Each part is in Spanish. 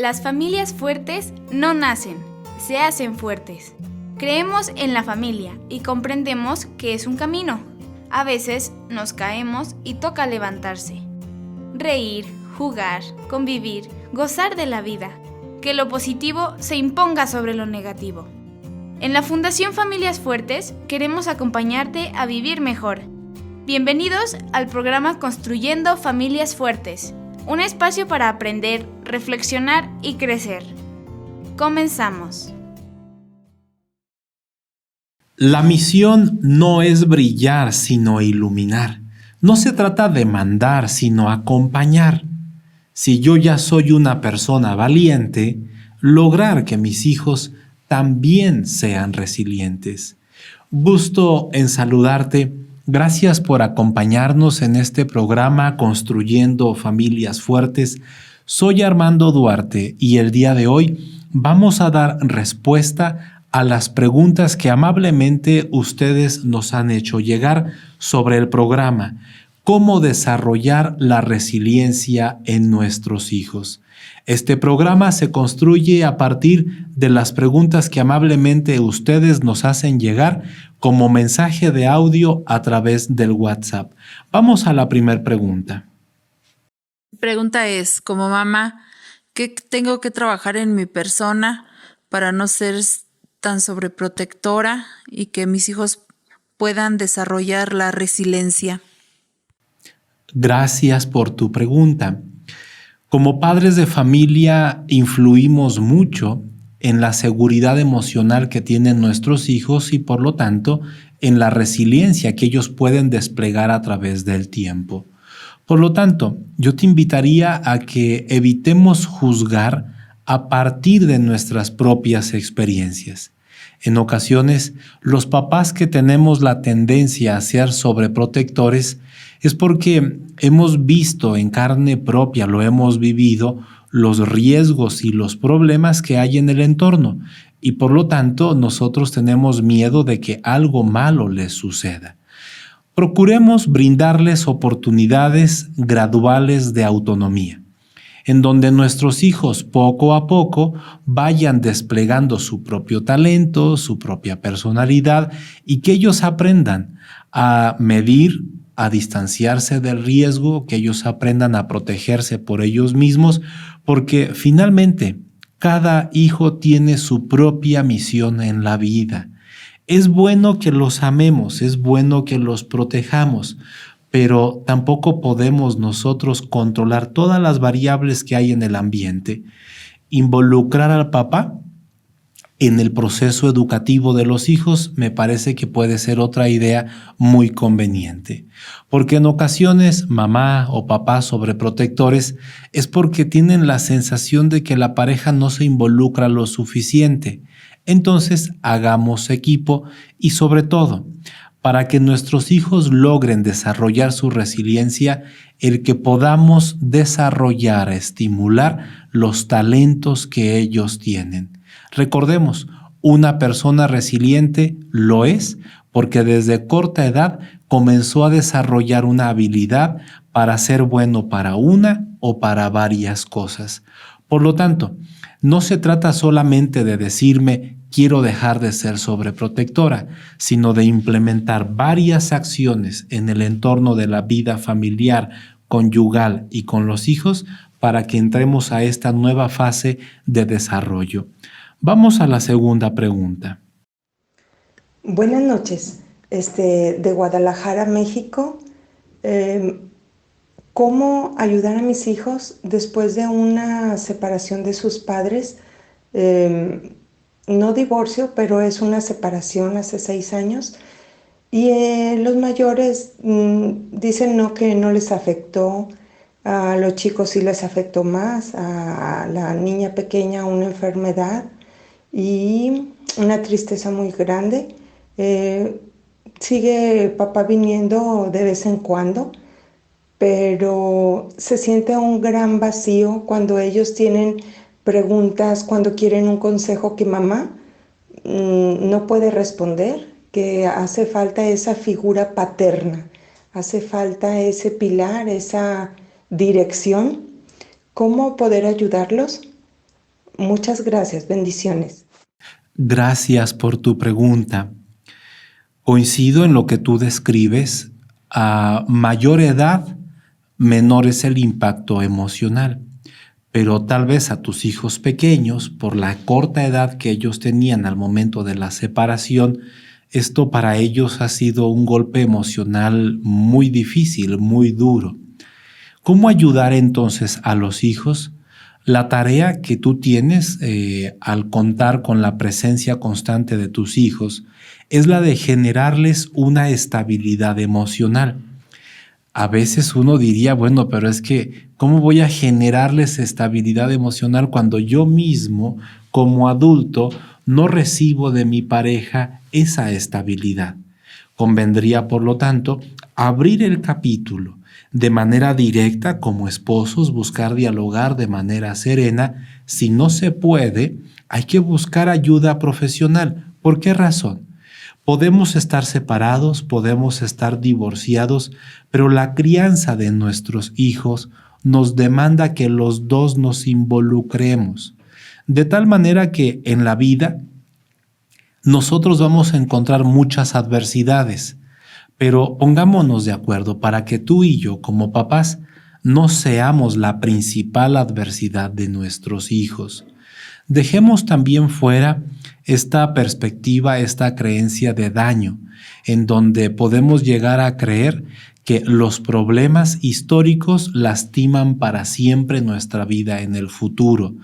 Las familias fuertes no nacen, se hacen fuertes. Creemos en la familia y comprendemos que es un camino. A veces nos caemos y toca levantarse. Reír, jugar, convivir, gozar de la vida. Que lo positivo se imponga sobre lo negativo. En la Fundación Familias Fuertes queremos acompañarte a vivir mejor. Bienvenidos al programa Construyendo Familias Fuertes, un espacio para aprender, reflexionar y crecer. Comenzamos. La misión no es brillar, sino iluminar. No se trata de mandar, sino acompañar. Si yo ya soy una persona valiente, lograr que mis hijos también sean resilientes. Gusto en saludarte. Gracias por acompañarnos en este programa Construyendo Familias Fuertes. Soy Armando Duarte y el día de hoy vamos a dar respuesta a las preguntas que amablemente ustedes nos han hecho llegar sobre el programa Cómo desarrollar la resiliencia en nuestros hijos. Este programa se construye a partir de las preguntas que amablemente ustedes nos hacen llegar como mensaje de audio a través del WhatsApp. Vamos a la primera pregunta. Pregunta es, como mamá, ¿qué tengo que trabajar en mi persona para no ser tan sobreprotectora y que mis hijos puedan desarrollar la resiliencia? Gracias por tu pregunta. Como padres de familia influimos mucho en la seguridad emocional que tienen nuestros hijos y por lo tanto en la resiliencia que ellos pueden desplegar a través del tiempo. Por lo tanto, yo te invitaría a que evitemos juzgar a partir de nuestras propias experiencias. En ocasiones, los papás que tenemos la tendencia a ser sobreprotectores es porque hemos visto en carne propia, lo hemos vivido, los riesgos y los problemas que hay en el entorno y por lo tanto nosotros tenemos miedo de que algo malo les suceda. Procuremos brindarles oportunidades graduales de autonomía, en donde nuestros hijos poco a poco vayan desplegando su propio talento, su propia personalidad y que ellos aprendan a medir, a distanciarse del riesgo, que ellos aprendan a protegerse por ellos mismos, porque finalmente cada hijo tiene su propia misión en la vida. Es bueno que los amemos, es bueno que los protejamos, pero tampoco podemos nosotros controlar todas las variables que hay en el ambiente. Involucrar al papá en el proceso educativo de los hijos me parece que puede ser otra idea muy conveniente. Porque en ocasiones mamá o papá sobreprotectores es porque tienen la sensación de que la pareja no se involucra lo suficiente. Entonces hagamos equipo y sobre todo, para que nuestros hijos logren desarrollar su resiliencia, el que podamos desarrollar, estimular los talentos que ellos tienen. Recordemos, una persona resiliente lo es porque desde corta edad comenzó a desarrollar una habilidad para ser bueno para una o para varias cosas. Por lo tanto, no se trata solamente de decirme quiero dejar de ser sobreprotectora, sino de implementar varias acciones en el entorno de la vida familiar, conyugal y con los hijos para que entremos a esta nueva fase de desarrollo. Vamos a la segunda pregunta. Buenas noches. De Guadalajara, México. ¿Cómo ayudar a mis hijos después de una separación de sus padres? No divorcio, pero es una separación hace 6 años. Y los mayores dicen no, que no les afectó. A los chicos sí les afectó más. A la niña pequeña una enfermedad y una tristeza muy grande. Sigue papá viniendo de vez en cuando, pero se siente un gran vacío cuando ellos tienen preguntas, cuando quieren un consejo que mamá no puede responder, que hace falta esa figura paterna, hace falta ese pilar, esa dirección. ¿Cómo poder ayudarlos? Muchas gracias, bendiciones. Gracias por tu pregunta. Coincido en lo que tú describes. A mayor edad, menor es el impacto emocional. Pero tal vez a tus hijos pequeños, por la corta edad que ellos tenían al momento de la separación, esto para ellos ha sido un golpe emocional muy difícil, muy duro. ¿Cómo ayudar entonces a los hijos? La tarea que tú tienes al contar con la presencia constante de tus hijos es la de generarles una estabilidad emocional. A veces uno diría, bueno, pero es que, ¿cómo voy a generarles estabilidad emocional cuando yo mismo, como adulto, no recibo de mi pareja esa estabilidad? Convendría, por lo tanto, abrir el capítulo de manera directa como esposos, buscar dialogar de manera serena. Si no se puede, hay que buscar ayuda profesional. ¿Por qué razón? Podemos estar separados, podemos estar divorciados, pero la crianza de nuestros hijos nos demanda que los dos nos involucremos. De tal manera que en la vida nosotros vamos a encontrar muchas adversidades, pero pongámonos de acuerdo para que tú y yo, como papás, no seamos la principal adversidad de nuestros hijos. Dejemos también fuera esta perspectiva, esta creencia de daño, en donde podemos llegar a creer que los problemas históricos lastiman para siempre nuestra vida en el futuro.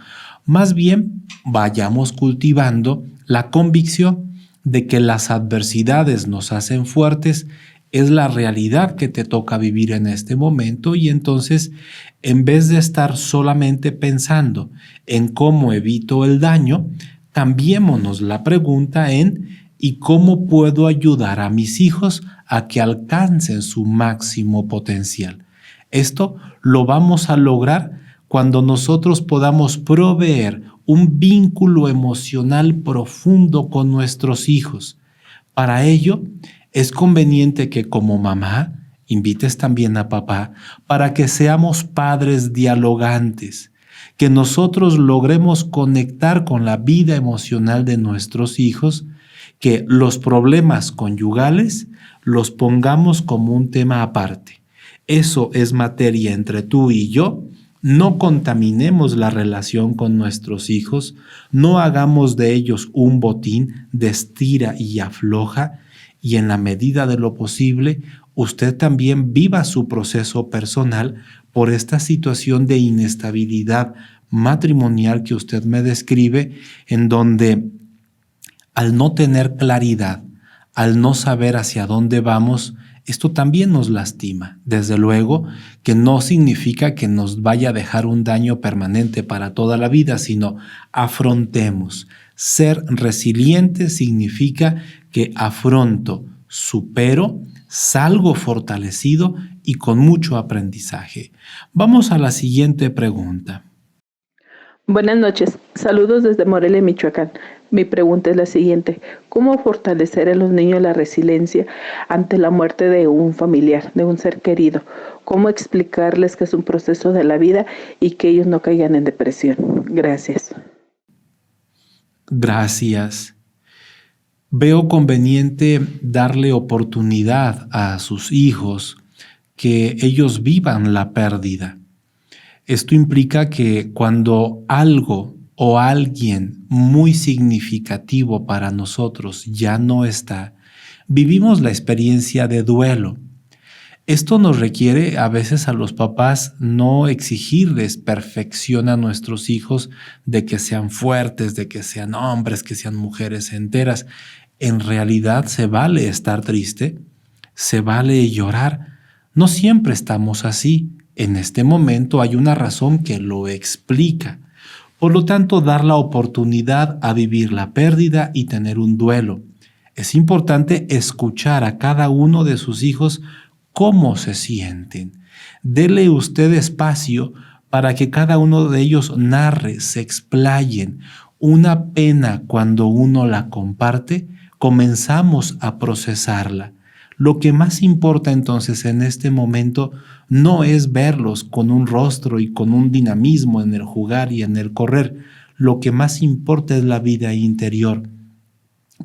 Más bien, vayamos cultivando la convicción de que las adversidades nos hacen fuertes, es la realidad que te toca vivir en este momento, y entonces, en vez de estar solamente pensando en cómo evito el daño, cambiémonos la pregunta en ¿y cómo puedo ayudar a mis hijos a que alcancen su máximo potencial? Esto lo vamos a lograr cuando nosotros podamos proveer un vínculo emocional profundo con nuestros hijos. Para ello, es conveniente que como mamá invites también a papá para que seamos padres dialogantes, que nosotros logremos conectar con la vida emocional de nuestros hijos, que los problemas conyugales los pongamos como un tema aparte. Eso es materia entre tú y yo. No contaminemos la relación con nuestros hijos, no hagamos de ellos un botín de estira y afloja, y en la medida de lo posible, usted también viva su proceso personal por esta situación de inestabilidad matrimonial que usted me describe, en donde al no tener claridad, al no saber hacia dónde vamos, esto también nos lastima. Desde luego que no significa que nos vaya a dejar un daño permanente para toda la vida, sino afrontemos. Ser resiliente significa que afronto, supero, salgo fortalecido y con mucho aprendizaje. Vamos a la siguiente pregunta. Buenas noches, saludos desde Morelia, Michoacán. Mi pregunta es la siguiente: ¿cómo fortalecer en los niños la resiliencia ante la muerte de un familiar, de un ser querido? ¿Cómo explicarles que es un proceso de la vida y que ellos no caigan en depresión? Gracias. Gracias. Veo conveniente darle oportunidad a sus hijos que ellos vivan la pérdida. Esto implica que cuando algo o alguien muy significativo para nosotros ya no está, vivimos la experiencia de duelo. Esto nos requiere a veces a los papás no exigirles perfección a nuestros hijos, de que sean fuertes, de que sean hombres, que sean mujeres enteras. En realidad se vale estar triste, se vale llorar. No siempre estamos así. En este momento hay una razón que lo explica. Por lo tanto, dar la oportunidad a vivir la pérdida y tener un duelo. Es importante escuchar a cada uno de sus hijos cómo se sienten. Dele usted espacio para que cada uno de ellos narre, se explayen. Una pena, cuando uno la comparte, comenzamos a procesarla. Lo que más importa entonces en este momento no es verlos con un rostro y con un dinamismo en el jugar y en el correr. lo que más importa es la vida interior,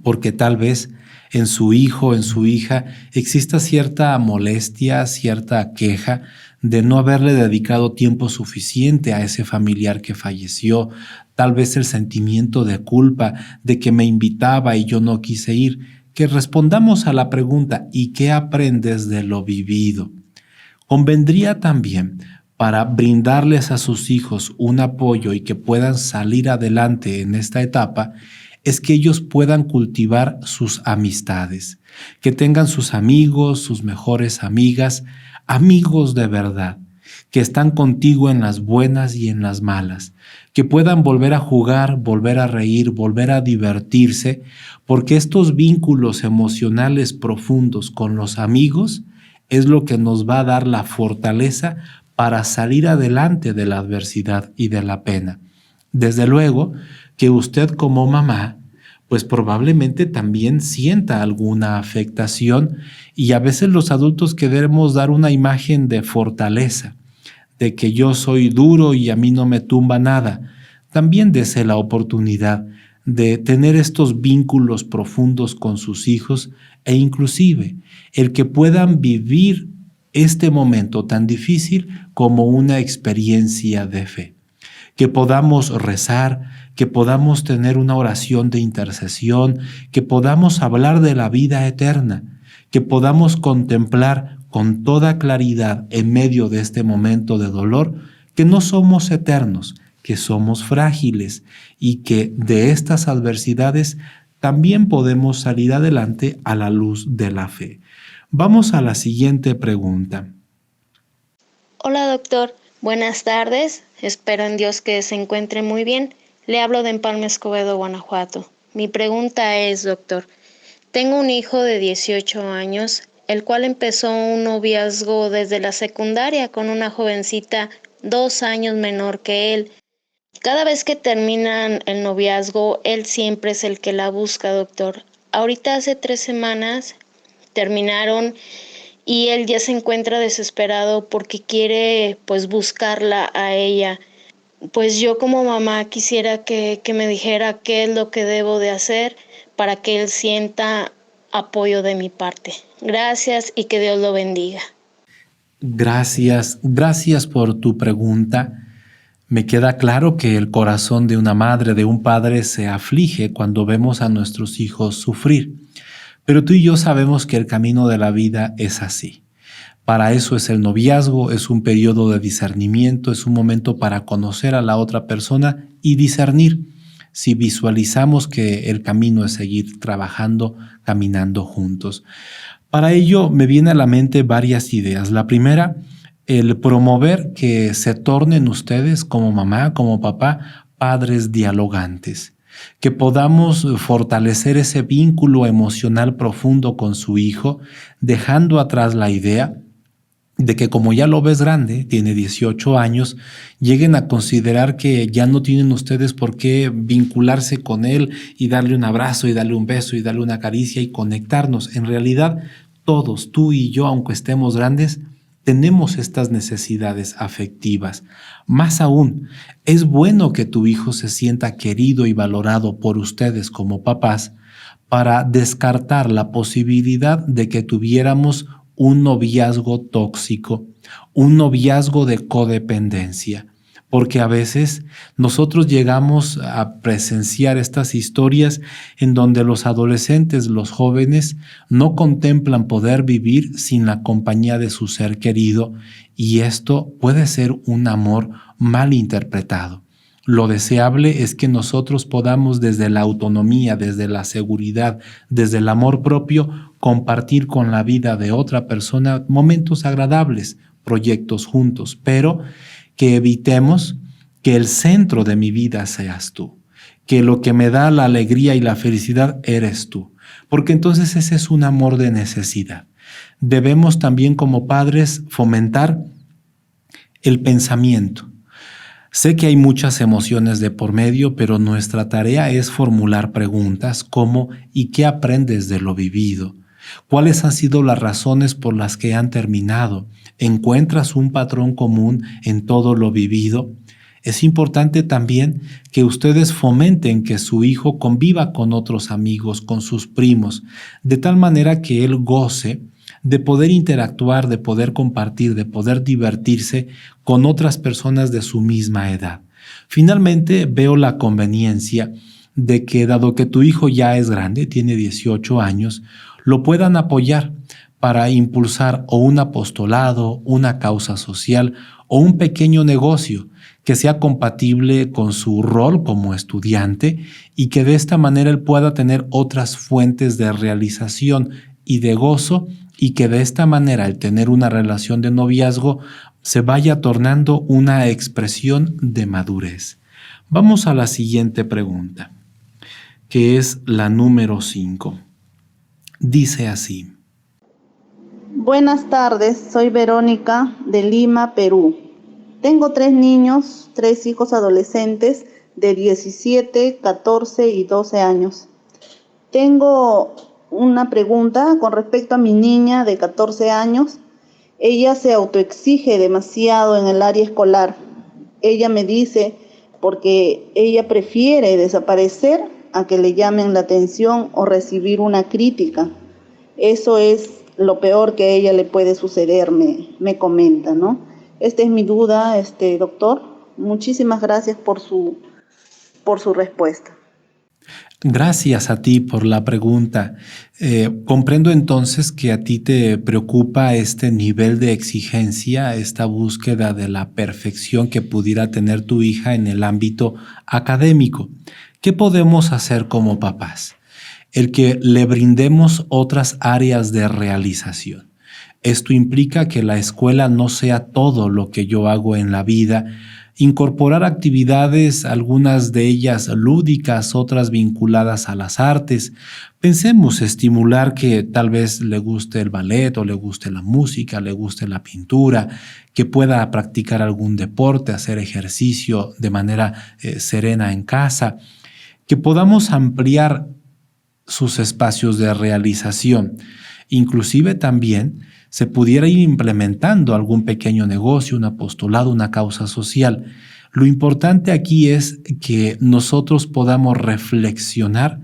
porque tal vez en su hijo, en su hija, exista cierta molestia, cierta queja de no haberle dedicado tiempo suficiente a ese familiar que falleció, tal vez el sentimiento de culpa de que me invitaba y yo no quise ir. Que respondamos a la pregunta: ¿y qué aprendes de lo vivido? Convendría también, para brindarles a sus hijos un apoyo y que puedan salir adelante en esta etapa, es que ellos puedan cultivar sus amistades, que tengan sus amigos, sus mejores amigas, amigos de verdad, que están contigo en las buenas y en las malas, que puedan volver a jugar, volver a reír, volver a divertirse, porque estos vínculos emocionales profundos con los amigos es lo que nos va a dar la fortaleza para salir adelante de la adversidad y de la pena. Desde luego que usted como mamá, pues probablemente también sienta alguna afectación, y a veces los adultos queremos dar una imagen de fortaleza, de que yo soy duro y a mí no me tumba nada. También dese la oportunidad de tener estos vínculos profundos con sus hijos, e inclusive el que puedan vivir este momento tan difícil como una experiencia de fe. Que podamos rezar, que podamos tener una oración de intercesión, que podamos hablar de la vida eterna, que podamos contemplar con toda claridad en medio de este momento de dolor que no somos eternos, que somos frágiles y que de estas adversidades también podemos salir adelante a la luz de la fe. Vamos a la siguiente pregunta. Hola doctor, buenas tardes. Espero en Dios que se encuentre muy bien. Le hablo de Empalme Escobedo, Guanajuato. Mi pregunta es, doctor, tengo un hijo de 18 años, el cual empezó un noviazgo desde la secundaria con una jovencita 2 años menor que él. Cada vez que terminan el noviazgo, él siempre es el que la busca, doctor. Ahorita hace 3 semanas terminaron y él ya se encuentra desesperado porque quiere pues buscarla a ella. Pues yo como mamá quisiera que me dijera qué es lo que debo de hacer para que él sienta apoyo de mi parte. Gracias y que Dios lo bendiga. Gracias por tu pregunta. Me queda claro que el corazón de una madre, de un padre, se aflige cuando vemos a nuestros hijos sufrir. Pero tú y yo sabemos que el camino de la vida es así. Para eso es el noviazgo, es un periodo de discernimiento, es un momento para conocer a la otra persona y discernir si visualizamos que el camino es seguir trabajando, caminando juntos. Para ello me viene a la mente varias ideas. La primera, el promover que se tornen ustedes como mamá, como papá, padres dialogantes, que podamos fortalecer ese vínculo emocional profundo con su hijo, dejando atrás la idea de que como ya lo ves grande, tiene 18 años, lleguen a considerar que ya no tienen ustedes por qué vincularse con él y darle un abrazo y darle un beso y darle una caricia y conectarnos. En realidad, todos, tú y yo, aunque estemos grandes, tenemos estas necesidades afectivas. Más aún, es bueno que tu hijo se sienta querido y valorado por ustedes como papás para descartar la posibilidad de que tuviéramos un noviazgo tóxico, un noviazgo de codependencia, porque a veces nosotros llegamos a presenciar estas historias en donde los adolescentes, los jóvenes, no contemplan poder vivir sin la compañía de su ser querido, y esto puede ser un amor mal interpretado. Lo deseable es que nosotros podamos desde la autonomía, desde la seguridad, desde el amor propio, compartir con la vida de otra persona momentos agradables, proyectos juntos, pero que evitemos que el centro de mi vida seas tú, que lo que me da la alegría y la felicidad eres tú, porque entonces ese es un amor de necesidad. Debemos también como padres fomentar el pensamiento. Sé que hay muchas emociones de por medio, pero nuestra tarea es formular preguntas como ¿y qué aprendes de lo vivido? ¿Cuáles han sido las razones por las que han terminado? ¿Encuentras un patrón común en todo lo vivido? Es importante también que ustedes fomenten que su hijo conviva con otros amigos, con sus primos, de tal manera que él goce de poder interactuar, de poder compartir, de poder divertirse con otras personas de su misma edad. Finalmente, veo la conveniencia de que, dado que tu hijo ya es grande, tiene 18 años, lo puedan apoyar para impulsar o un apostolado, una causa social o un pequeño negocio que sea compatible con su rol como estudiante y que de esta manera él pueda tener otras fuentes de realización y de gozo, y que de esta manera el tener una relación de noviazgo se vaya tornando una expresión de madurez. Vamos a la siguiente pregunta, que es la número 5. Dice así. Buenas tardes, soy Verónica de Lima, Perú. Tengo 3 niños, 3 hijos adolescentes de 17, 14 y 12 años. Tengo una pregunta con respecto a mi niña de 14 años. Ella se autoexige demasiado en el área escolar. Ella me dice porque ella prefiere desaparecer a que le llamen la atención o recibir una crítica. Eso es lo peor que a ella le puede suceder, me comenta, ¿no? Esta es mi duda, doctor. Muchísimas gracias por su respuesta. Gracias a ti por la pregunta. Comprendo entonces que a ti te preocupa este nivel de exigencia, esta búsqueda de la perfección que pudiera tener tu hija en el ámbito académico. ¿Qué podemos hacer como papás? El que le brindemos otras áreas de realización. Esto implica que la escuela no sea todo lo que yo hago en la vida. Incorporar actividades, algunas de ellas lúdicas, otras vinculadas a las artes. Pensemos estimular que tal vez le guste el ballet o le guste la música, le guste la pintura, que pueda practicar algún deporte, hacer ejercicio de manera serena en casa, que podamos ampliar sus espacios de realización. Inclusive también se pudiera ir implementando algún pequeño negocio, un apostolado, una causa social. Lo importante aquí es que nosotros podamos reflexionar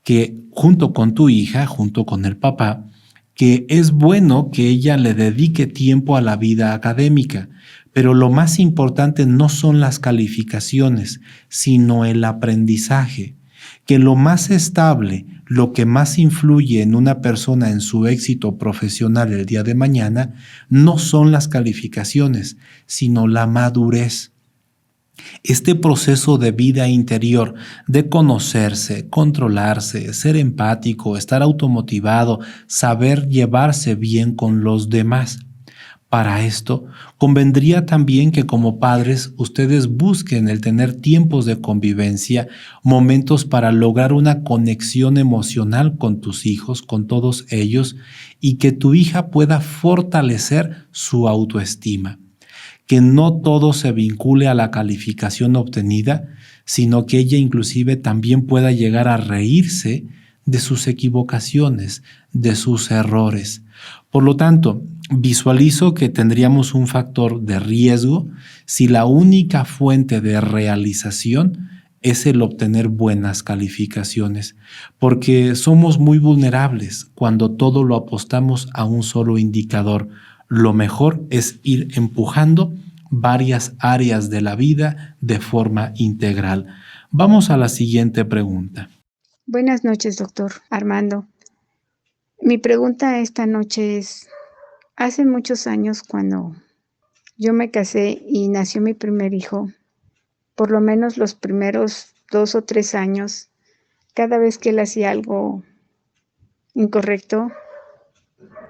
que junto con tu hija, junto con el papá, que es bueno que ella le dedique tiempo a la vida académica, pero lo más importante no son las calificaciones, sino el aprendizaje. Que lo más estable, lo que más influye en una persona en su éxito profesional el día de mañana, no son las calificaciones, sino la madurez. Este proceso de vida interior, de conocerse, controlarse, ser empático, estar automotivado, saber llevarse bien con los demás. Para esto, convendría también que como padres ustedes busquen el tener tiempos de convivencia, momentos para lograr una conexión emocional con tus hijos, con todos ellos, y que tu hija pueda fortalecer su autoestima. Que no todo se vincule a la calificación obtenida, sino que ella inclusive también pueda llegar a reírse de sus equivocaciones, de sus errores. Por lo tanto, visualizo que tendríamos un factor de riesgo si la única fuente de realización es el obtener buenas calificaciones, porque somos muy vulnerables cuando todo lo apostamos a un solo indicador. Lo mejor es ir empujando varias áreas de la vida de forma integral. Vamos a la siguiente pregunta. Buenas noches, doctor Armando. Mi pregunta esta noche es, hace muchos años cuando yo me casé y nació mi primer hijo, por lo menos los primeros 2 o 3 años, cada vez que él hacía algo incorrecto,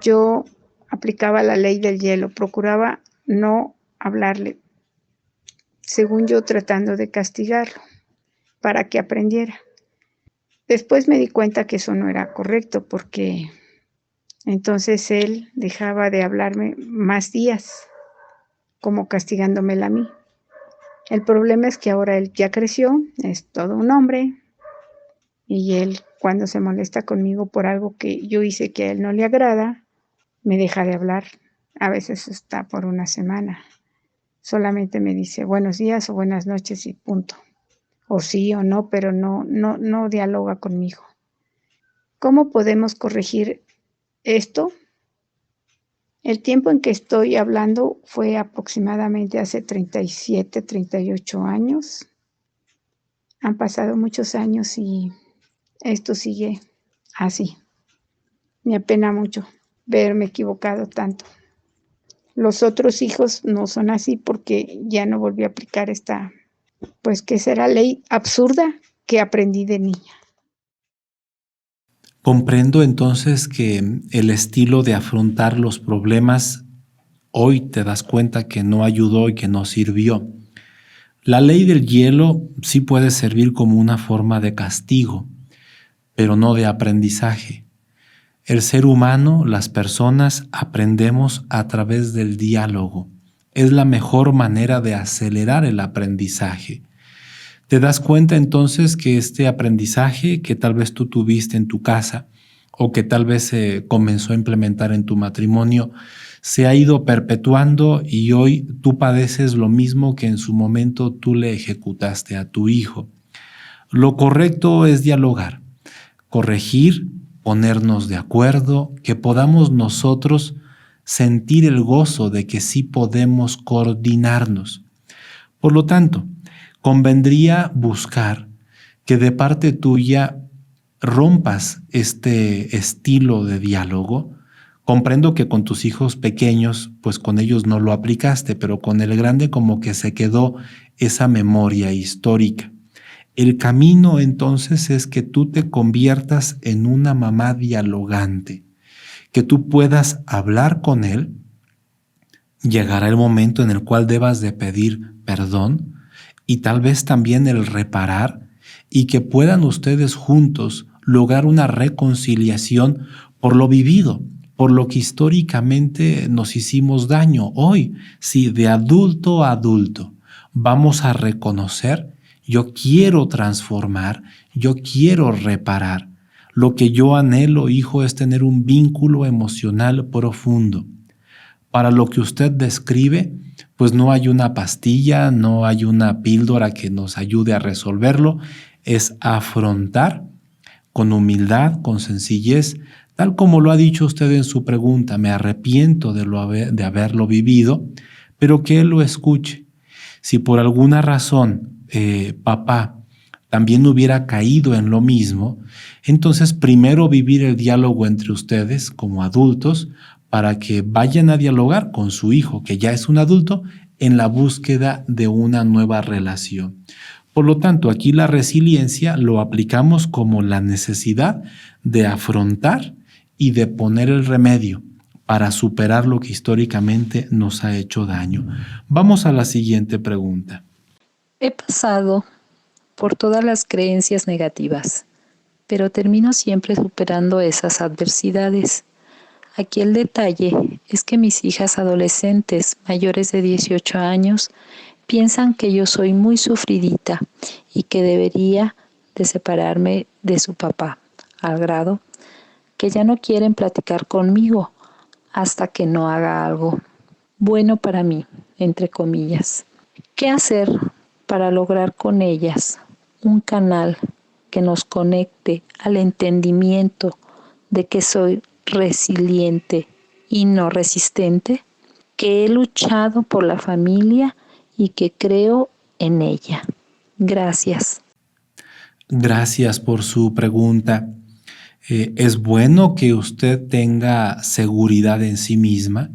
yo aplicaba la ley del hielo, procuraba no hablarle, según yo tratando de castigarlo, para que aprendiera. Después me di cuenta que eso no era correcto, porque entonces él dejaba de hablarme más días, como castigándomela a mí. El problema es que ahora él ya creció, es todo un hombre, y él cuando se molesta conmigo por algo que yo hice que a él no le agrada, me deja de hablar, a veces hasta por una semana. Solamente me dice buenos días o buenas noches y punto. O sí o no, pero no dialoga conmigo. ¿Cómo podemos corregir esto? El tiempo en que estoy hablando fue aproximadamente hace 37, 38 años. Han pasado muchos años y esto sigue así. Me apena mucho verme equivocado tanto. Los otros hijos no son así porque ya no volví a aplicar esta, pues que será ley absurda que aprendí de niña. Comprendo entonces que el estilo de afrontar los problemas hoy te das cuenta que no ayudó y que no sirvió. La ley del hielo sí puede servir como una forma de castigo, pero no de aprendizaje. El ser humano, las personas, aprendemos a través del diálogo. Es la mejor manera de acelerar el aprendizaje. Te das cuenta entonces que este aprendizaje que tal vez tú tuviste en tu casa o que tal vez se comenzó a implementar en tu matrimonio, se ha ido perpetuando y hoy tú padeces lo mismo que en su momento tú le ejecutaste a tu hijo. Lo correcto es dialogar, corregir, ponernos de acuerdo, que podamos nosotros sentir el gozo de que sí podemos coordinarnos. Por lo tanto, convendría buscar que de parte tuya rompas este estilo de diálogo. Comprendo que con tus hijos pequeños, pues con ellos no lo aplicaste, pero con el grande como que se quedó esa memoria histórica. El camino entonces es que tú te conviertas en una mamá dialogante, que tú puedas hablar con él. Llegará el momento en el cual debas de pedir perdón y tal vez también el reparar y que puedan ustedes juntos lograr una reconciliación por lo vivido, por lo que históricamente nos hicimos daño. Hoy, sí, de adulto a adulto, vamos a reconocer: yo quiero transformar, yo quiero reparar. Lo que yo anhelo, hijo, es tener un vínculo emocional profundo. Para lo que usted describe, pues no hay una pastilla, no hay una píldora que nos ayude a resolverlo. Es afrontar con humildad, con sencillez, tal como lo ha dicho usted en su pregunta. Me arrepiento de haberlo vivido, pero que él lo escuche. Si por alguna razón papá también hubiera caído en lo mismo, entonces primero vivir el diálogo entre ustedes como adultos para que vayan a dialogar con su hijo, que ya es un adulto, en la búsqueda de una nueva relación. Por lo tanto, aquí la resiliencia lo aplicamos como la necesidad de afrontar y de poner el remedio para superar lo que históricamente nos ha hecho daño. Vamos a la siguiente pregunta. He pasado por todas las creencias negativas, pero termino siempre superando esas adversidades. Aquí el detalle es que mis hijas adolescentes mayores de 18 años piensan que yo soy muy sufridita y que debería de separarme de su papá, al grado que ya no quieren platicar conmigo hasta que no haga algo bueno para mí, entre comillas. ¿Qué hacer para lograr con ellas un canal que nos conecte al entendimiento de que soy resiliente y no resistente, que he luchado por la familia y que creo en ella? Gracias. Gracias por su pregunta. Es bueno que usted tenga seguridad en sí misma.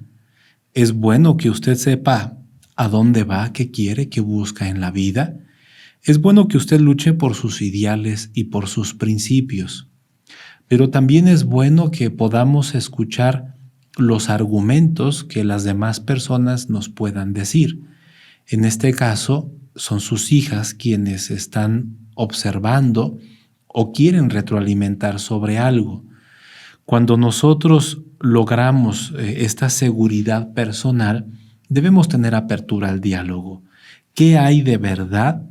Es bueno que usted sepa a dónde va, qué quiere, qué busca en la vida. Es bueno que usted luche por sus ideales y por sus principios. Pero también es bueno que podamos escuchar los argumentos que las demás personas nos puedan decir. En este caso, son sus hijas quienes están observando o quieren retroalimentar sobre algo. Cuando nosotros logramos esta seguridad personal, debemos tener apertura al diálogo. ¿Qué hay de verdad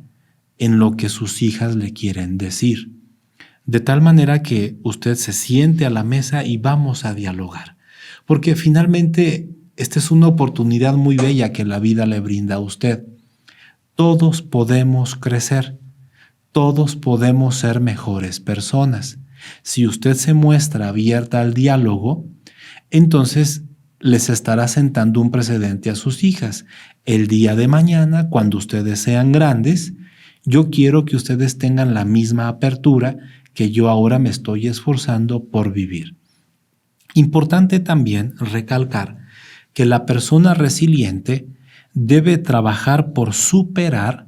en lo que sus hijas le quieren decir? De tal manera que usted se siente a la mesa y vamos a dialogar. Porque finalmente Esta es una oportunidad muy bella que la vida le brinda a usted. Todos podemos crecer, todos podemos ser mejores personas. Si usted se muestra abierta al diálogo, entonces les estará sentando un precedente a sus hijas. El día de mañana, cuando ustedes sean grandes, yo quiero que ustedes tengan la misma apertura que yo ahora me estoy esforzando por vivir. Importante también recalcar que la persona resiliente debe trabajar por superar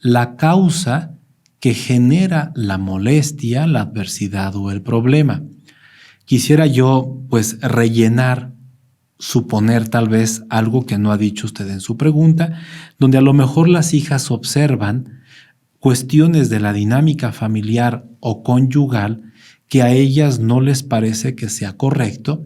la causa que genera la molestia, la adversidad o el problema. Quisiera yo, rellenar, suponer tal vez algo que no ha dicho usted en su pregunta, donde a lo mejor las hijas observan cuestiones de la dinámica familiar o conyugal que a ellas no les parece que sea correcto,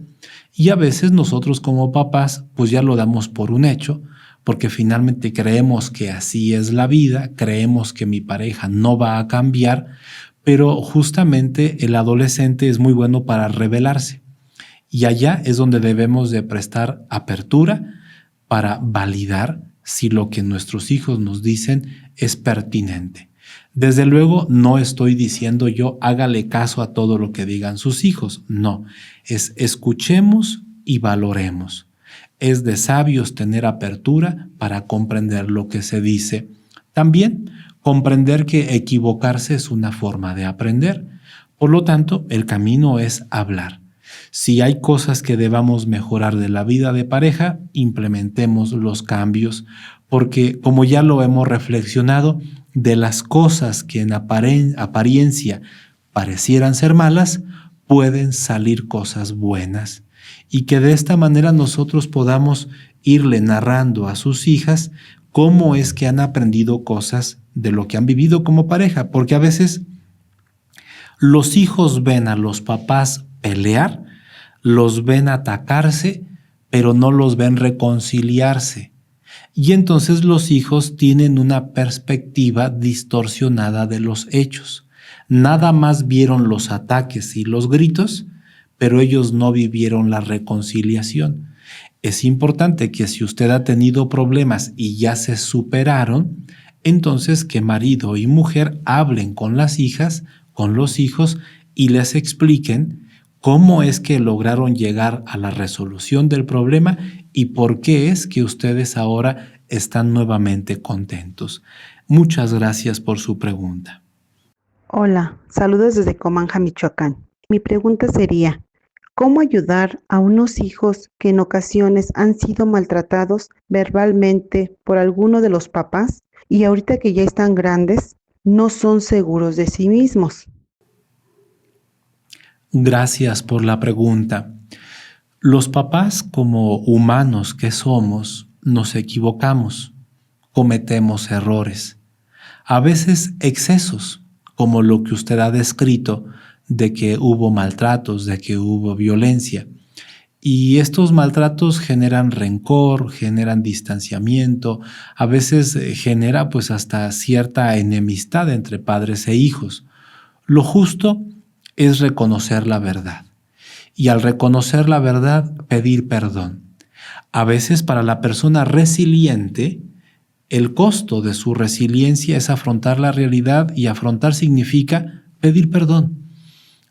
y a veces nosotros como papás ya lo damos por un hecho, porque finalmente creemos que así es la vida, creemos que mi pareja no va a cambiar, pero justamente el adolescente es muy bueno para rebelarse. Y allá es donde debemos de prestar apertura para validar si lo que nuestros hijos nos dicen es pertinente. Desde luego no estoy diciendo yo hágale caso a todo lo que digan sus hijos, no, es escuchemos y valoremos. Es de sabios tener apertura para comprender lo que se dice. También comprender que equivocarse es una forma de aprender. Por lo tanto, el camino es hablar. Si hay cosas que debamos mejorar de la vida de pareja, implementemos los cambios, porque como ya lo hemos reflexionado, de las cosas que en apariencia parecieran ser malas, pueden salir cosas buenas. Y que de esta manera nosotros podamos irle narrando a sus hijas cómo es que han aprendido cosas de lo que han vivido como pareja, porque a veces los hijos ven a los papás pelear, los ven atacarse, pero no los ven reconciliarse. Y entonces los hijos tienen una perspectiva distorsionada de los hechos. Nada más vieron los ataques y los gritos, pero ellos no vivieron la reconciliación. Es importante que si usted ha tenido problemas y ya se superaron, entonces que marido y mujer hablen con las hijas, con los hijos y les expliquen cómo es que lograron llegar a la resolución del problema y por qué es que ustedes ahora están nuevamente contentos. Muchas gracias por su pregunta. Hola, saludos desde Comanja, Michoacán. Mi pregunta sería, ¿cómo ayudar a unos hijos que en ocasiones han sido maltratados verbalmente por alguno de los papás y ahorita que ya están grandes no son seguros de sí mismos? Gracias por la pregunta. Los papás, como humanos que somos, nos equivocamos, cometemos errores, a veces excesos, como lo que usted ha descrito, de que hubo maltratos, de que hubo violencia. Y estos maltratos generan rencor, generan distanciamiento, a veces genera hasta cierta enemistad entre padres e hijos. Lo justo es reconocer la verdad. Y al reconocer la verdad, pedir perdón. A veces para la persona resiliente, el costo de su resiliencia es afrontar la realidad y afrontar significa pedir perdón.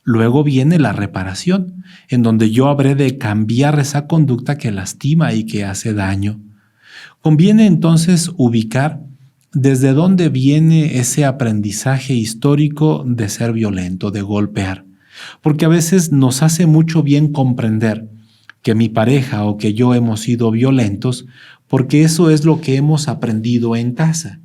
Luego viene la reparación, en donde yo habré de cambiar esa conducta que lastima y que hace daño. Conviene entonces ubicar desde dónde viene ese aprendizaje histórico de ser violento, de golpear. Porque a veces nos hace mucho bien comprender que mi pareja o que yo hemos sido violentos, porque eso es lo que hemos aprendido en casa.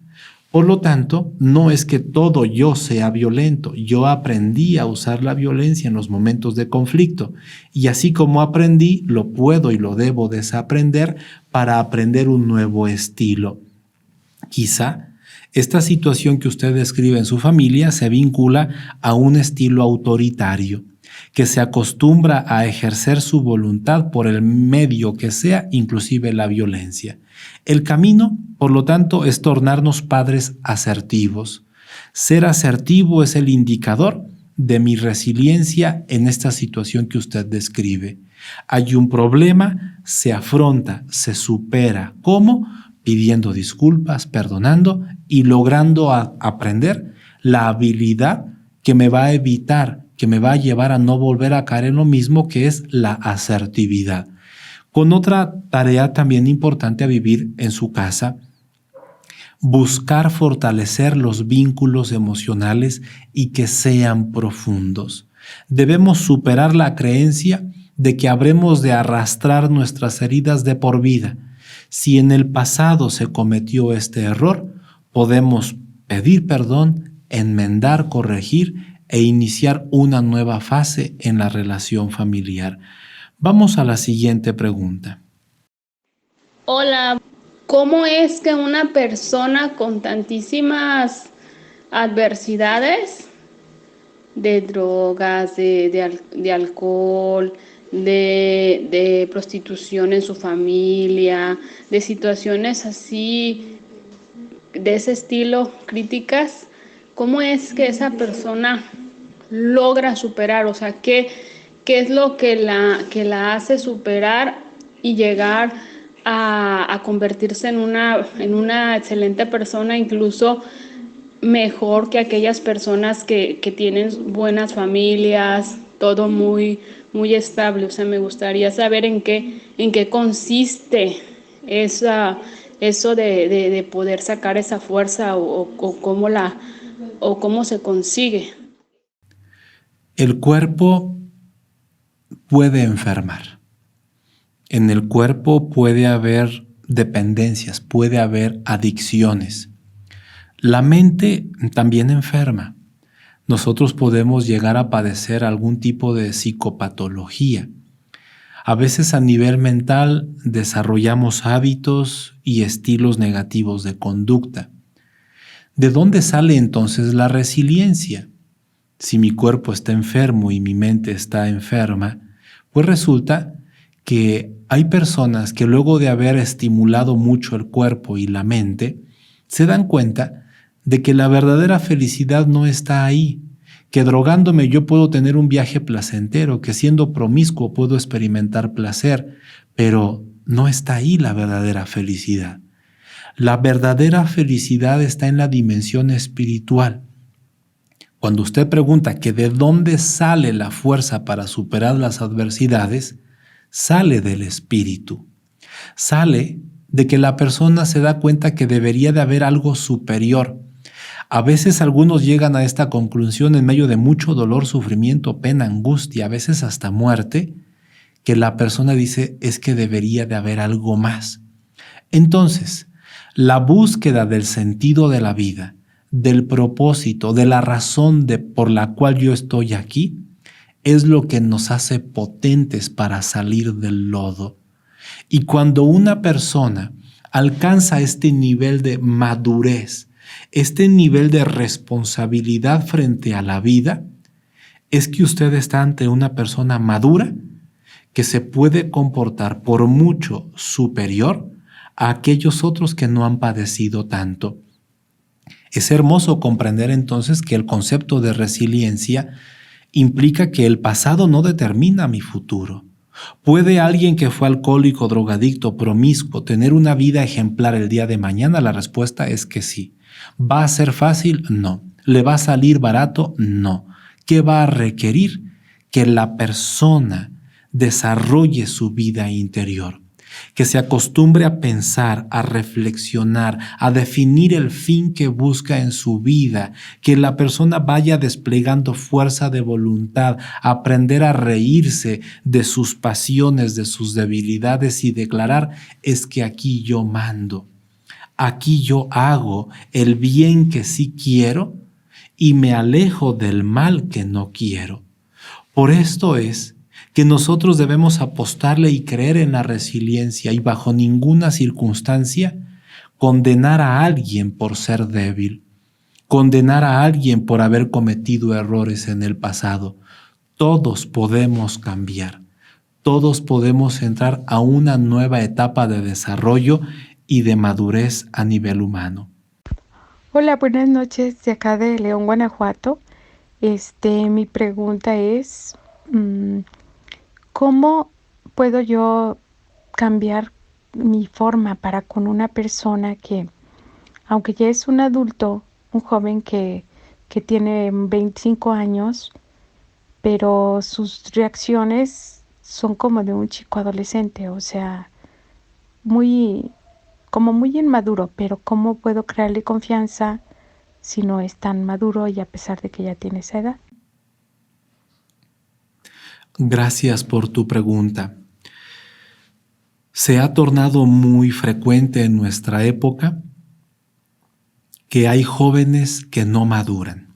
Por lo tanto, no es que todo yo sea violento. Yo aprendí a usar la violencia en los momentos de conflicto. Y así como aprendí, lo puedo y lo debo desaprender para aprender un nuevo estilo. Quizá esta situación que usted describe en su familia se vincula a un estilo autoritario, que se acostumbra a ejercer su voluntad por el medio que sea, inclusive la violencia. El camino, por lo tanto, es tornarnos padres asertivos. Ser asertivo es el indicador de mi resiliencia en esta situación que usted describe. Hay un problema, se afronta, se supera. ¿Cómo? Pidiendo disculpas, perdonando y logrando aprender la habilidad que me va a evitar, que me va a llevar a no volver a caer en lo mismo, que es la asertividad. Con otra tarea también importante a vivir en su casa, buscar fortalecer los vínculos emocionales y que sean profundos. Debemos superar la creencia de que habremos de arrastrar nuestras heridas de por vida. Si en el pasado se cometió este error, podemos pedir perdón, enmendar, corregir e iniciar una nueva fase en la relación familiar. Vamos a la siguiente pregunta. Hola, ¿cómo es que una persona con tantísimas adversidades de drogas, de alcohol, de prostitución en su familia, de situaciones así, de ese estilo, críticas, cómo es que esa persona logra superar? O sea, ¿qué es lo que la hace superar y llegar a convertirse en una excelente persona, incluso mejor que aquellas personas que tienen buenas familias, todo muy, muy estable? O sea, me gustaría saber en qué consiste eso de poder sacar esa fuerza o cómo se consigue. El cuerpo puede enfermar. En el cuerpo puede haber dependencias, puede haber adicciones. La mente también enferma. Nosotros podemos llegar a padecer algún tipo de psicopatología. A veces a nivel mental desarrollamos hábitos y estilos negativos de conducta. ¿De dónde sale entonces la resiliencia? Si mi cuerpo está enfermo y mi mente está enferma, pues resulta que hay personas que luego de haber estimulado mucho el cuerpo y la mente, se dan cuenta de que la verdadera felicidad no está ahí, que drogándome yo puedo tener un viaje placentero, que siendo promiscuo puedo experimentar placer, pero no está ahí la verdadera felicidad. La verdadera felicidad está en la dimensión espiritual. Cuando usted pregunta que de dónde sale la fuerza para superar las adversidades, sale del espíritu. Sale de que la persona se da cuenta que debería de haber algo superior. A veces algunos llegan a esta conclusión en medio de mucho dolor, sufrimiento, pena, angustia, a veces hasta muerte, que la persona dice es que debería de haber algo más. Entonces, la búsqueda del sentido de la vida, del propósito, de la razón por la cual yo estoy aquí, es lo que nos hace potentes para salir del lodo. Y cuando una persona alcanza este nivel de madurez, este nivel de responsabilidad frente a la vida, es que usted está ante una persona madura que se puede comportar por mucho superior a aquellos otros que no han padecido tanto. Es hermoso comprender entonces que el concepto de resiliencia implica que el pasado no determina mi futuro. ¿Puede alguien que fue alcohólico, drogadicto, promiscuo tener una vida ejemplar el día de mañana? La respuesta es que sí. ¿Va a ser fácil? No. ¿Le va a salir barato? No. ¿Qué va a requerir? Que la persona desarrolle su vida interior, que se acostumbre a pensar, a reflexionar, a definir el fin que busca en su vida, que la persona vaya desplegando fuerza de voluntad, aprender a reírse de sus pasiones, de sus debilidades y declarar: es que aquí yo mando, aquí yo hago el bien que sí quiero y me alejo del mal que no quiero. Por esto es que nosotros debemos apostarle y creer en la resiliencia y bajo ninguna circunstancia condenar a alguien por ser débil, condenar a alguien por haber cometido errores en el pasado. Todos podemos cambiar, todos podemos entrar a una nueva etapa de desarrollo y de madurez a nivel humano. Hola, buenas noches, de acá de León, Guanajuato. Mi pregunta es, ¿cómo puedo yo cambiar mi forma para con una persona que, aunque ya es un adulto, un joven que tiene 25 años, pero sus reacciones son como de un chico adolescente, o sea, como muy inmaduro, pero ¿cómo puedo crearle confianza si no es tan maduro y a pesar de que ya tiene esa edad? Gracias por tu pregunta. Se ha tornado muy frecuente en nuestra época que hay jóvenes que no maduran.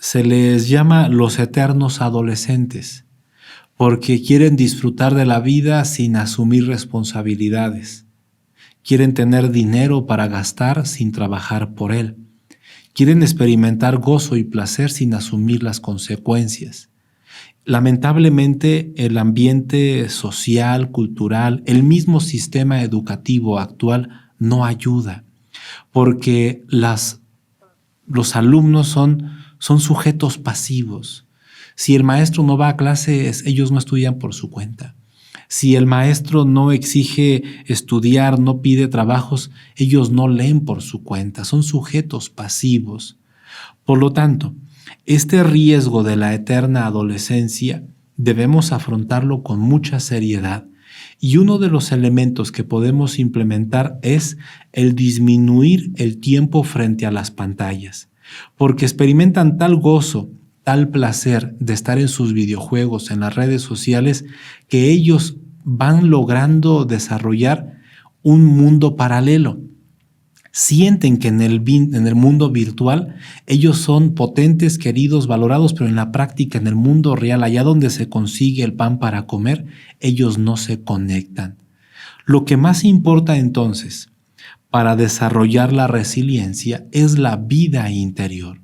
Se les llama los eternos adolescentes, porque quieren disfrutar de la vida sin asumir responsabilidades. Quieren tener dinero para gastar sin trabajar por él. Quieren experimentar gozo y placer sin asumir las consecuencias. Lamentablemente, el ambiente social, cultural, el mismo sistema educativo actual no ayuda, porque los alumnos son sujetos pasivos. Si el maestro no va a clases, ellos no estudian por su cuenta. Si el maestro no exige estudiar, no pide trabajos, ellos no leen por su cuenta, son sujetos pasivos. Por lo tanto, este riesgo de la eterna adolescencia debemos afrontarlo con mucha seriedad, y uno de los elementos que podemos implementar es el disminuir el tiempo frente a las pantallas, porque experimentan tal gozo, tal placer de estar en sus videojuegos, en las redes sociales, que ellos van logrando desarrollar un mundo paralelo. Sienten que en el mundo virtual ellos son potentes, queridos, valorados, pero en la práctica, en el mundo real, allá donde se consigue el pan para comer, ellos no se conectan. Lo que más importa entonces para desarrollar la resiliencia es la vida interior.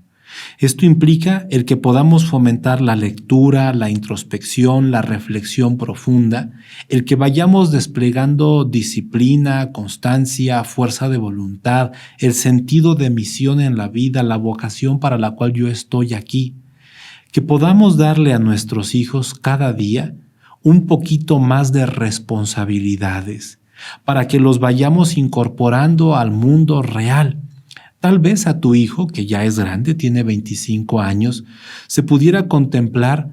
Esto implica el que podamos fomentar la lectura, la introspección, la reflexión profunda, el que vayamos desplegando disciplina, constancia, fuerza de voluntad, el sentido de misión en la vida, la vocación para la cual yo estoy aquí, que podamos darle a nuestros hijos cada día un poquito más de responsabilidades para que los vayamos incorporando al mundo real. Tal vez a tu hijo, que ya es grande, tiene 25 años, se pudiera contemplar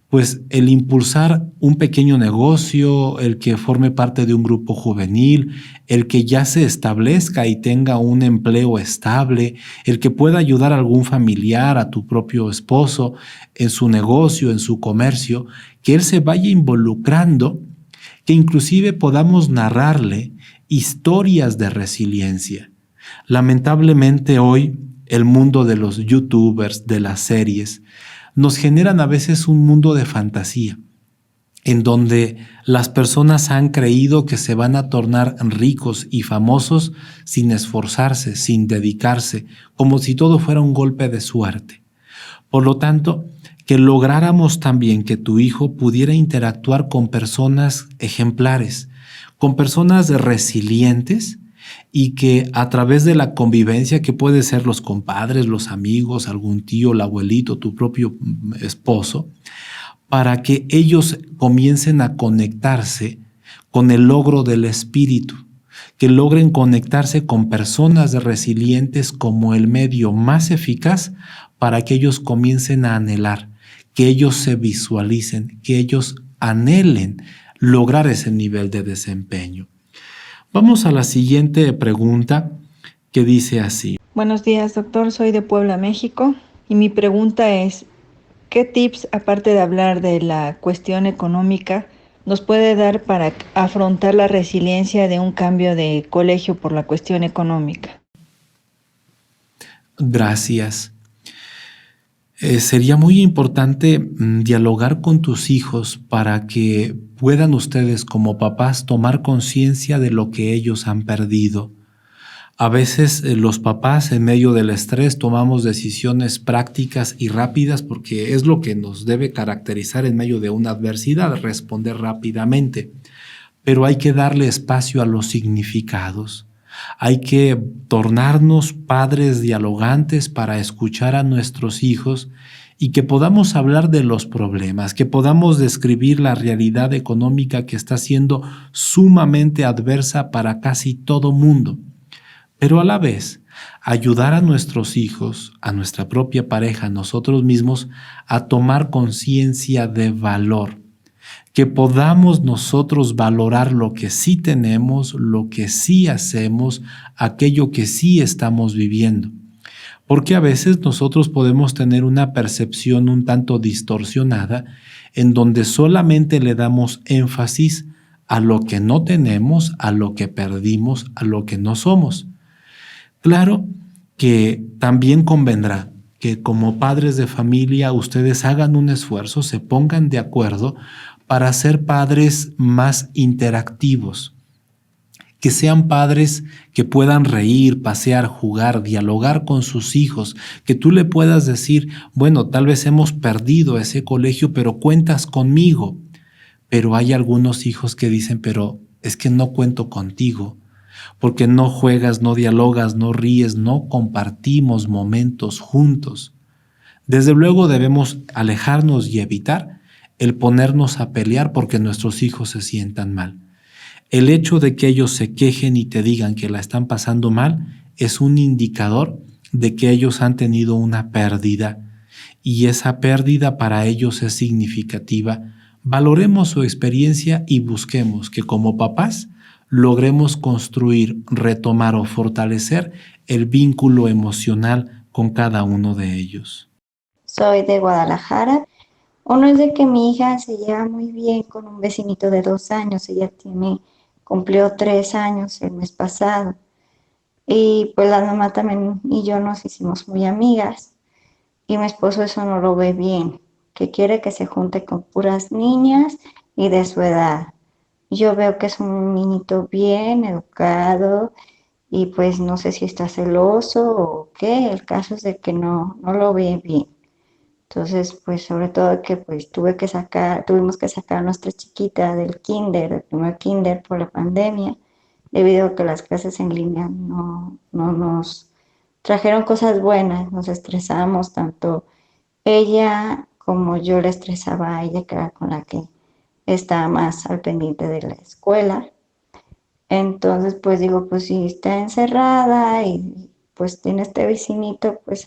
pues el impulsar un pequeño negocio, el que forme parte de un grupo juvenil, el que ya se establezca y tenga un empleo estable, el que pueda ayudar a algún familiar, a tu propio esposo, en su negocio, en su comercio, que él se vaya involucrando, que inclusive podamos narrarle historias de resiliencia. Lamentablemente hoy el mundo de los youtubers, de las series, nos generan a veces un mundo de fantasía, en donde las personas han creído que se van a tornar ricos y famosos sin esforzarse, sin dedicarse, como si todo fuera un golpe de suerte. Por lo tanto, que lográramos también que tu hijo pudiera interactuar con personas ejemplares, con personas resilientes, y que a través de la convivencia, que puede ser los compadres, los amigos, algún tío, el abuelito, tu propio esposo, para que ellos comiencen a conectarse con el logro del espíritu, que logren conectarse con personas resilientes como el medio más eficaz para que ellos comiencen a anhelar, que ellos se visualicen, que ellos anhelen lograr ese nivel de desempeño. Vamos a la siguiente pregunta, que dice así. Buenos días, doctor. Soy de Puebla, México. Y mi pregunta es, ¿qué tips, aparte de hablar de la cuestión económica, nos puede dar para afrontar la resiliencia de un cambio de colegio por la cuestión económica? Gracias. Sería muy importante dialogar con tus hijos para que puedan ustedes como papás tomar conciencia de lo que ellos han perdido. A veces los papás en medio del estrés tomamos decisiones prácticas y rápidas porque es lo que nos debe caracterizar en medio de una adversidad, responder rápidamente. Pero hay que darle espacio a los significados. Hay que tornarnos padres dialogantes para escuchar a nuestros hijos y que podamos hablar de los problemas, que podamos describir la realidad económica que está siendo sumamente adversa para casi todo mundo. Pero a la vez, ayudar a nuestros hijos, a nuestra propia pareja, a nosotros mismos, a tomar conciencia de valor. Que podamos nosotros valorar lo que sí tenemos, lo que sí hacemos, aquello que sí estamos viviendo. Porque a veces nosotros podemos tener una percepción un tanto distorsionada en donde solamente le damos énfasis a lo que no tenemos, a lo que perdimos, a lo que no somos. Claro que también convendrá que como padres de familia ustedes hagan un esfuerzo, se pongan de acuerdo para ser padres más interactivos, que sean padres que puedan reír, pasear, jugar, dialogar con sus hijos, que tú le puedas decir, bueno, tal vez hemos perdido ese colegio, pero cuentas conmigo. Pero hay algunos hijos que dicen, pero es que no cuento contigo, porque no juegas, no dialogas, no ríes, no compartimos momentos juntos. Desde luego debemos alejarnos y evitar el ponernos a pelear porque nuestros hijos se sientan mal. El hecho de que ellos se quejen y te digan que la están pasando mal es un indicador de que ellos han tenido una pérdida y esa pérdida para ellos es significativa. Valoremos su experiencia y busquemos que como papás logremos construir, retomar o fortalecer el vínculo emocional con cada uno de ellos. Soy de Guadalajara. Uno es de que mi hija se lleva muy bien con un vecinito de 2 años. Ella cumplió 3 años el mes pasado. Y pues la mamá también y yo nos hicimos muy amigas. Y mi esposo eso no lo ve bien, que quiere que se junte con puras niñas y de su edad. Yo veo que es un niñito bien educado y pues no sé si está celoso o qué. El caso es de que no lo ve bien. Entonces, pues sobre todo que pues tuvimos que sacar a nuestra chiquita del primer kinder por la pandemia, debido a que las clases en línea no nos trajeron cosas buenas, nos estresamos tanto ella como yo le estresaba a ella, que era con la que estaba más al pendiente de la escuela. Entonces, pues digo, pues si está encerrada y pues tiene este vecinito, pues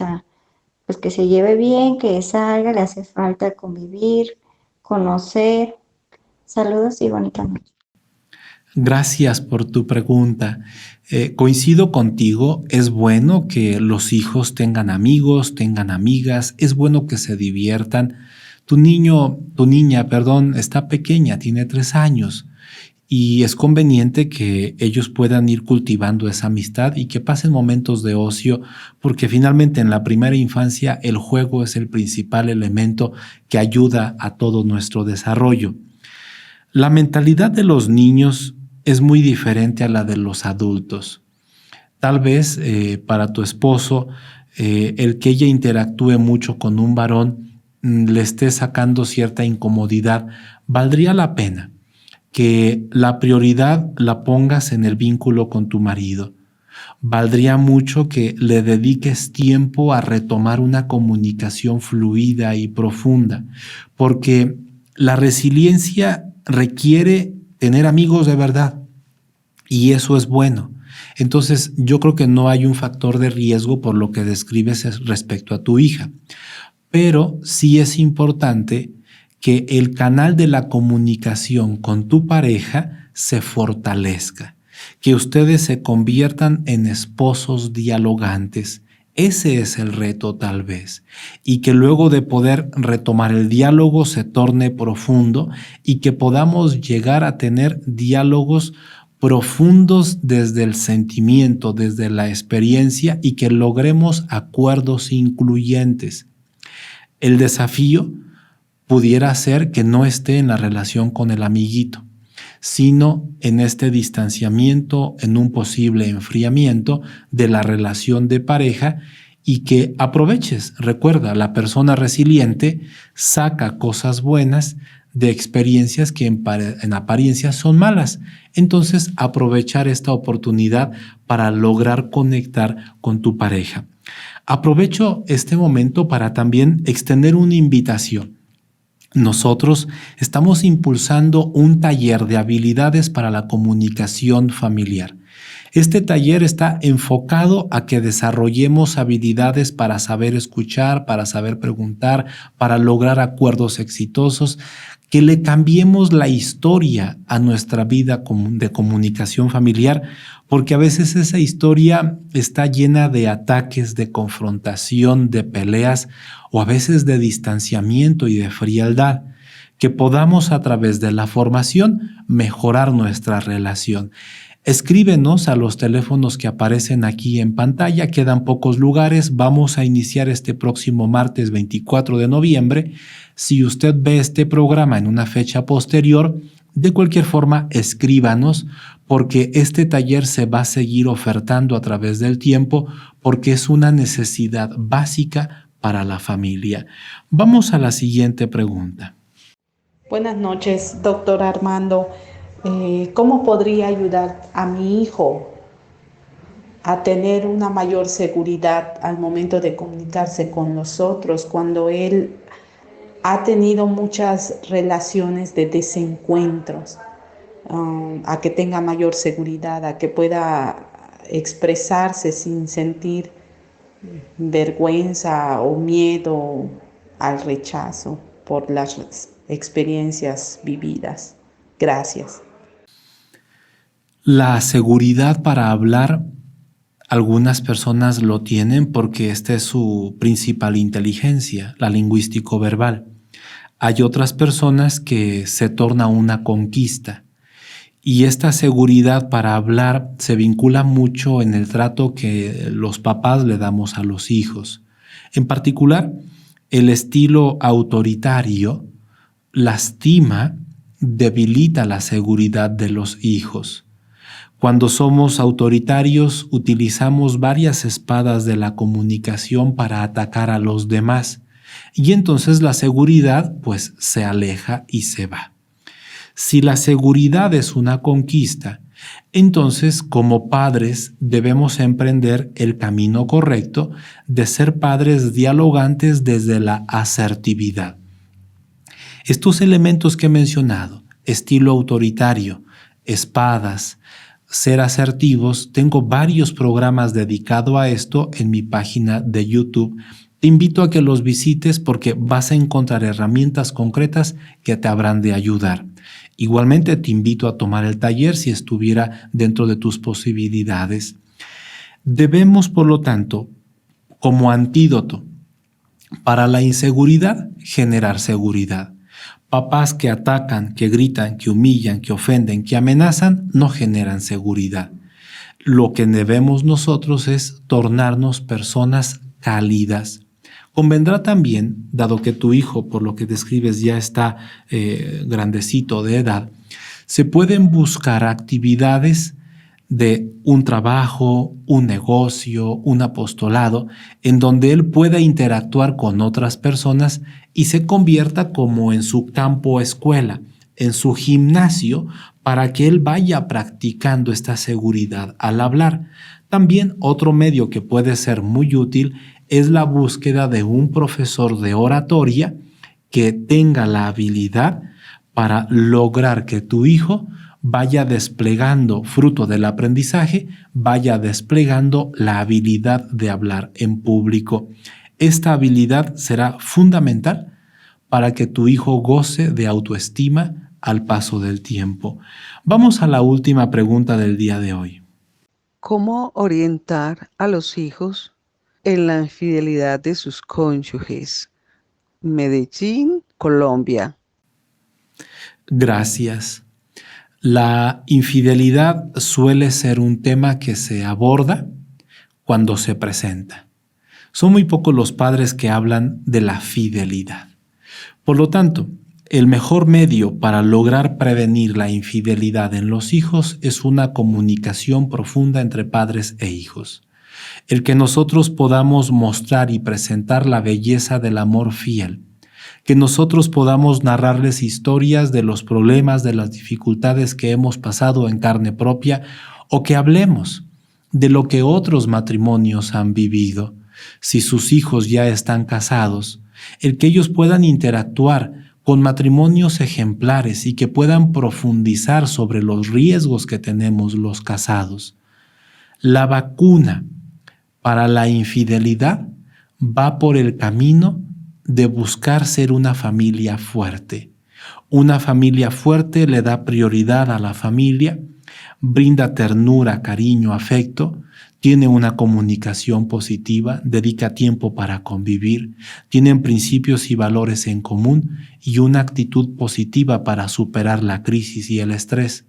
que se lleve bien, que salga, le hace falta convivir, conocer. Saludos y bonita noche. Gracias por tu pregunta. Coincido contigo, es bueno que los hijos tengan amigos, tengan amigas, es bueno que se diviertan. Tu niña, está pequeña, tiene 3 años y es conveniente que ellos puedan ir cultivando esa amistad y que pasen momentos de ocio, porque finalmente en la primera infancia el juego es el principal elemento que ayuda a todo nuestro desarrollo. La mentalidad de los niños es muy diferente a la de los adultos. Tal vez para tu esposo el que ella interactúe mucho con un varón le esté sacando cierta incomodidad. Valdría la pena que la prioridad la pongas en el vínculo con tu marido. Valdría mucho que le dediques tiempo a retomar una comunicación fluida y profunda, porque la resiliencia requiere tener amigos de verdad y eso es bueno. Entonces, yo creo que no hay un factor de riesgo por lo que describes respecto a tu hija, pero sí es importante que el canal de la comunicación con tu pareja se fortalezca, que ustedes se conviertan en esposos dialogantes. Ese es el reto tal vez, y que luego de poder retomar el diálogo se torne profundo y que podamos llegar a tener diálogos profundos desde el sentimiento, desde la experiencia y que logremos acuerdos incluyentes. El desafío pudiera ser que no esté en la relación con el amiguito, sino en este distanciamiento, en un posible enfriamiento de la relación de pareja y que aproveches. Recuerda, la persona resiliente saca cosas buenas de experiencias que en apariencia son malas. Entonces, aprovechar esta oportunidad para lograr conectar con tu pareja. Aprovecho este momento para también extender una invitación. Nosotros estamos impulsando un taller de habilidades para la comunicación familiar. Este taller está enfocado a que desarrollemos habilidades para saber escuchar, para saber preguntar, para lograr acuerdos exitosos, que le cambiemos la historia a nuestra vida de comunicación familiar, porque a veces esa historia está llena de ataques, de confrontación, de peleas o a veces de distanciamiento y de frialdad. Que podamos a través de la formación mejorar nuestra relación. Escríbenos a los teléfonos que aparecen aquí en pantalla, quedan pocos lugares, vamos a iniciar este próximo martes 24 de noviembre. Si usted ve este programa en una fecha posterior, de cualquier forma escríbanos porque este taller se va a seguir ofertando a través del tiempo porque es una necesidad básica para la familia. Vamos a la siguiente pregunta. Buenas noches, doctor Armando. ¿Cómo podría ayudar a mi hijo a tener una mayor seguridad al momento de comunicarse con los otros cuando él ha tenido muchas relaciones de desencuentros? A que tenga mayor seguridad, a que pueda expresarse sin sentir vergüenza o miedo al rechazo por las experiencias vividas. Gracias. La seguridad para hablar, algunas personas lo tienen porque esta es su principal inteligencia, la lingüístico-verbal. Hay otras personas que se torna una conquista y esta seguridad para hablar se vincula mucho en el trato que los papás le damos a los hijos. En particular, el estilo autoritario lastima, debilita la seguridad de los hijos. Cuando somos autoritarios, utilizamos varias espadas de la comunicación para atacar a los demás. Y entonces la seguridad, pues, se aleja y se va. Si la seguridad es una conquista, entonces como padres debemos emprender el camino correcto de ser padres dialogantes desde la asertividad. Estos elementos que he mencionado, estilo autoritario, espadas, ser asertivos, tengo varios programas dedicados a esto en mi página de YouTube. Te invito a que los visites porque vas a encontrar herramientas concretas que te habrán de ayudar. Igualmente te invito a tomar el taller si estuviera dentro de tus posibilidades. Debemos, por lo tanto, como antídoto para la inseguridad, generar seguridad. Papás que atacan, que gritan, que humillan, que ofenden, que amenazan, no generan seguridad. Lo que debemos nosotros es tornarnos personas cálidas. Convendrá también, dado que tu hijo, por lo que describes, ya está grandecito de edad, se pueden buscar actividades de un trabajo, un negocio, un apostolado, en donde él pueda interactuar con otras personas y se convierta como en su campo escuela, en su gimnasio, para que él vaya practicando esta seguridad al hablar. También otro medio que puede ser muy útil es la búsqueda de un profesor de oratoria que tenga la habilidad para lograr que tu hijo vaya desplegando, fruto del aprendizaje, vaya desplegando la habilidad de hablar en público. Esta habilidad será fundamental para que tu hijo goce de autoestima al paso del tiempo. Vamos a la última pregunta del día de hoy. ¿Cómo orientar a los hijos en la infidelidad de sus cónyuges? Medellín, Colombia. Gracias. La infidelidad suele ser un tema que se aborda cuando se presenta. Son muy pocos los padres que hablan de la fidelidad. Por lo tanto, el mejor medio para lograr prevenir la infidelidad en los hijos es una comunicación profunda entre padres e hijos. El que nosotros podamos mostrar y presentar la belleza del amor fiel, que nosotros podamos narrarles historias de los problemas, de las dificultades que hemos pasado en carne propia, o que hablemos de lo que otros matrimonios han vivido. Si sus hijos ya están casados, el que ellos puedan interactuar con matrimonios ejemplares y que puedan profundizar sobre los riesgos que tenemos los casados. La vacuna para la infidelidad va por el camino de buscar ser una familia fuerte. Una familia fuerte le da prioridad a la familia, brinda ternura, cariño, afecto, tiene una comunicación positiva, dedica tiempo para convivir, tienen principios y valores en común y una actitud positiva para superar la crisis y el estrés.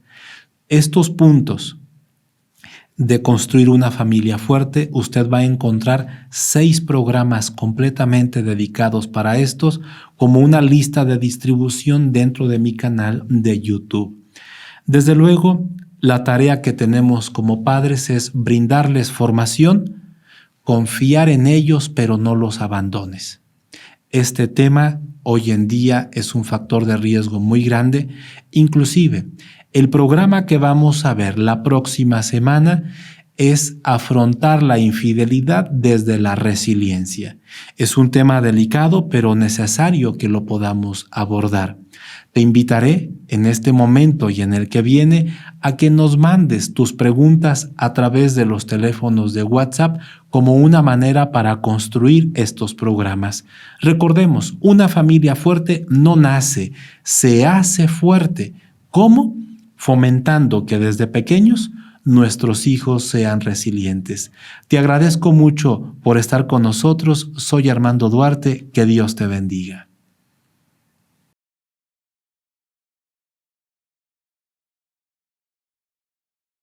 Estos puntos de construir una familia fuerte, usted va a encontrar 6 programas completamente dedicados para estos, como una lista de distribución dentro de mi canal de YouTube. Desde luego, la tarea que tenemos como padres es brindarles formación, confiar en ellos, pero no los abandones. Este tema hoy en día es un factor de riesgo muy grande. Inclusive, el programa que vamos a ver la próxima semana es afrontar la infidelidad desde la resiliencia. Es un tema delicado, pero necesario que lo podamos abordar. Te invitaré en este momento y en el que viene a que nos mandes tus preguntas a través de los teléfonos de WhatsApp como una manera para construir estos programas. Recordemos, una familia fuerte no nace, se hace fuerte. ¿Cómo? Fomentando que desde pequeños nuestros hijos sean resilientes. Te agradezco mucho por estar con nosotros. Soy Armando Duarte. Que Dios te bendiga.